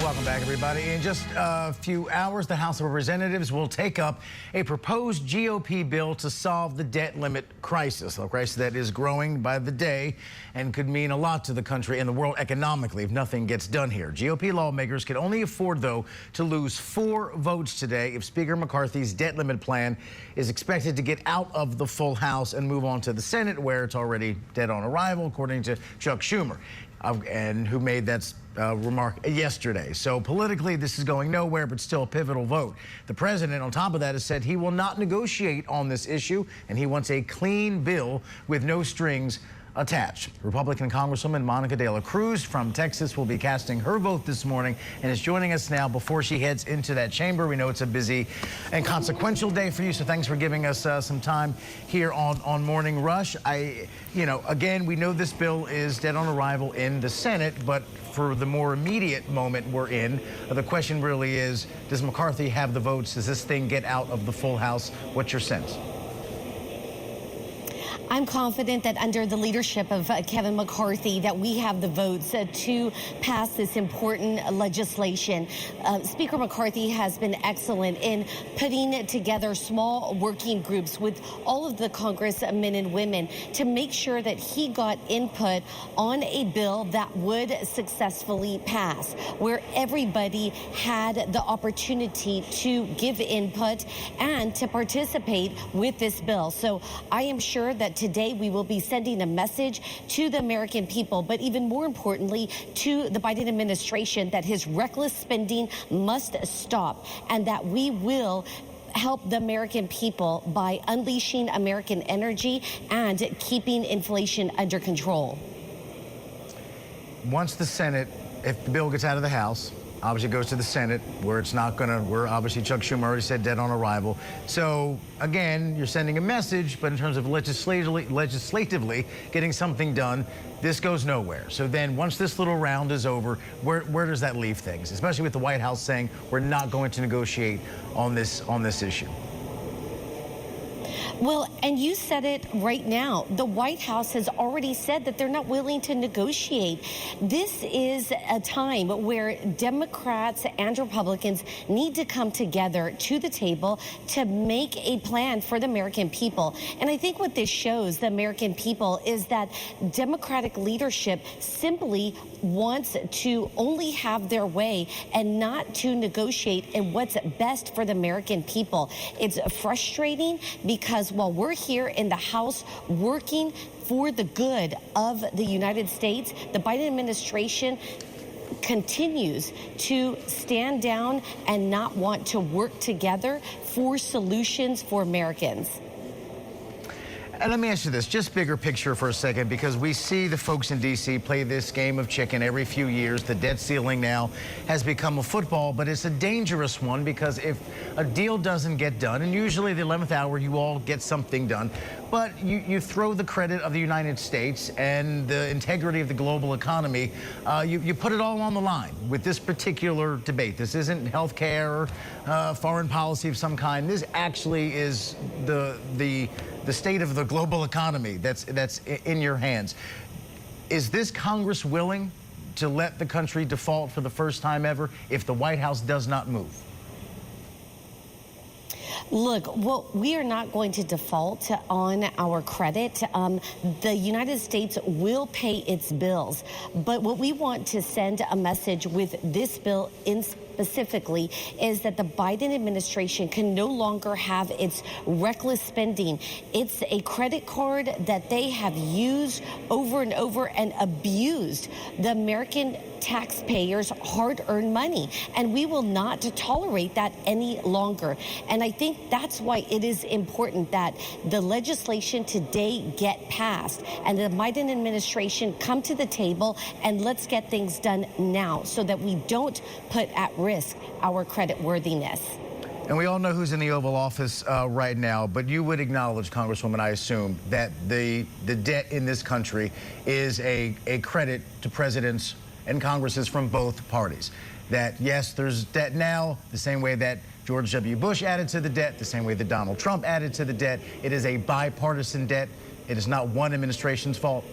Welcome back, everybody. In just a few hours, the House of Representatives will take up a proposed GOP bill to solve the debt limit crisis, a crisis that is growing by the day and could mean a lot to the country and the world economically if nothing gets done here. GOP lawmakers can only afford, though, to lose 4 votes today if Speaker McCarthy's debt limit plan is expected to get out of the full House and move on to the Senate, where it's already dead on arrival, according to Chuck Schumer, and who made that remark yesterday. So politically, this is going nowhere, but still a pivotal vote. The president, on top of that, has said he will not negotiate on this issue, and he wants a clean bill with no strings attached. Republican Congresswoman Monica de la Cruz from Texas will be casting her vote this morning and is joining us now before she heads into that chamber. We know it's a busy and consequential day for you, so thanks for giving us some time here on Morning Rush. Again, we know this bill is dead on arrival in the Senate, but for the more immediate moment we're in, the question really is, does McCarthy have the votes? Does this thing get out of the full House? What's your sense? I'm confident that under the leadership of Kevin McCarthy that we have the votes to pass this important legislation. Speaker McCarthy has been excellent in putting together small working groups with all of the congressmen and women to make sure that he got input on a bill that would successfully pass, where everybody had the opportunity to give input and to participate with this bill. So I am sure that today we will be sending a message to the American people, but even more importantly to the Biden administration, that his reckless spending must stop and that we will help the American people by unleashing American energy and keeping inflation under control. Once the Senate, if the bill gets out of the House, obviously goes to the Senate, where it's not going to, where obviously Chuck Schumer already said dead on arrival. So again, you're sending a message, but in terms of legislatively getting something done, this goes nowhere. So then once this little round is over, where does that leave things? Especially with the White House saying we're not going to negotiate on this issue. Well, and you said it right now. The White House has already said that they're not willing to negotiate. This is a time where Democrats and Republicans need to come together to the table to make a plan for the American people. And I think what this shows the American people is that Democratic leadership simply wants to only have their way and not to negotiate in what's best for the American people. It's frustrating because while we're here in the House working for the good of the United States, the Biden administration continues to stand down and not want to work together for solutions for Americans. And let me ask you this, just bigger picture for a second, because we see the folks in D.C. play this game of chicken every few years. The debt ceiling now has become a football, but it's a dangerous one because if a deal doesn't get done, and usually the 11th hour you all get something done, but you throw the credit of the United States and the integrity of the global economy, you put it all on the line with this particular debate. This isn't health care or foreign policy of some kind. This actually is the state of the global economy that's in your hands. Is this Congress willing to let the country default for the first time ever if the White House does not move? Look, well, we are not going to default on our credit. The United States will pay its bills. But what we want to send a message with this bill specifically is that the Biden administration can no longer have its reckless spending. It's a credit card that they have used over and over and abused the American taxpayers' hard-earned money, and we will not tolerate that any longer. And I think that's why it is important that the legislation today get passed and the Biden administration come to the table and let's get things done now so that we don't put at risk our credit worthiness. And we all know who's in the Oval Office right now, but you would acknowledge, Congresswoman, I assume, that the debt in this country is a credit to presidents and Congresses from both parties. That, yes, there's debt now, the same way that George W. Bush added to the debt, the same way that Donald Trump added to the debt. It is a bipartisan debt. It is not one administration's fault.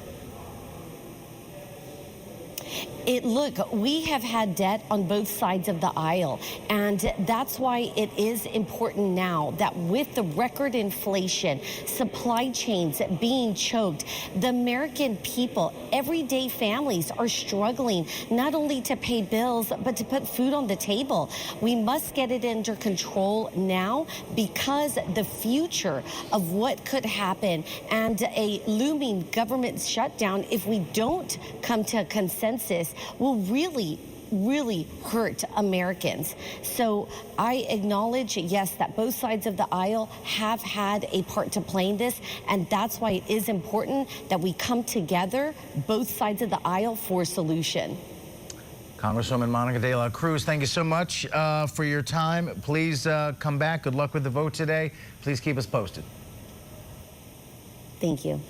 Look, we have had debt on both sides of the aisle, and that's why it is important now that with the record inflation, supply chains being choked, the American people, everyday families are struggling not only to pay bills, but to put food on the table. We must get it under control now, because the future of what could happen and a looming government shutdown, if we don't come to a consensus, will really hurt Americans. So I acknowledge, yes, that both sides of the aisle have had a part to play in this, and that's why it is important that we come together, both sides of the aisle, for a solution. Congresswoman Monica de la Cruz, thank you so much for your time. Please come back. Good luck with the vote today. Please keep us posted. Thank you.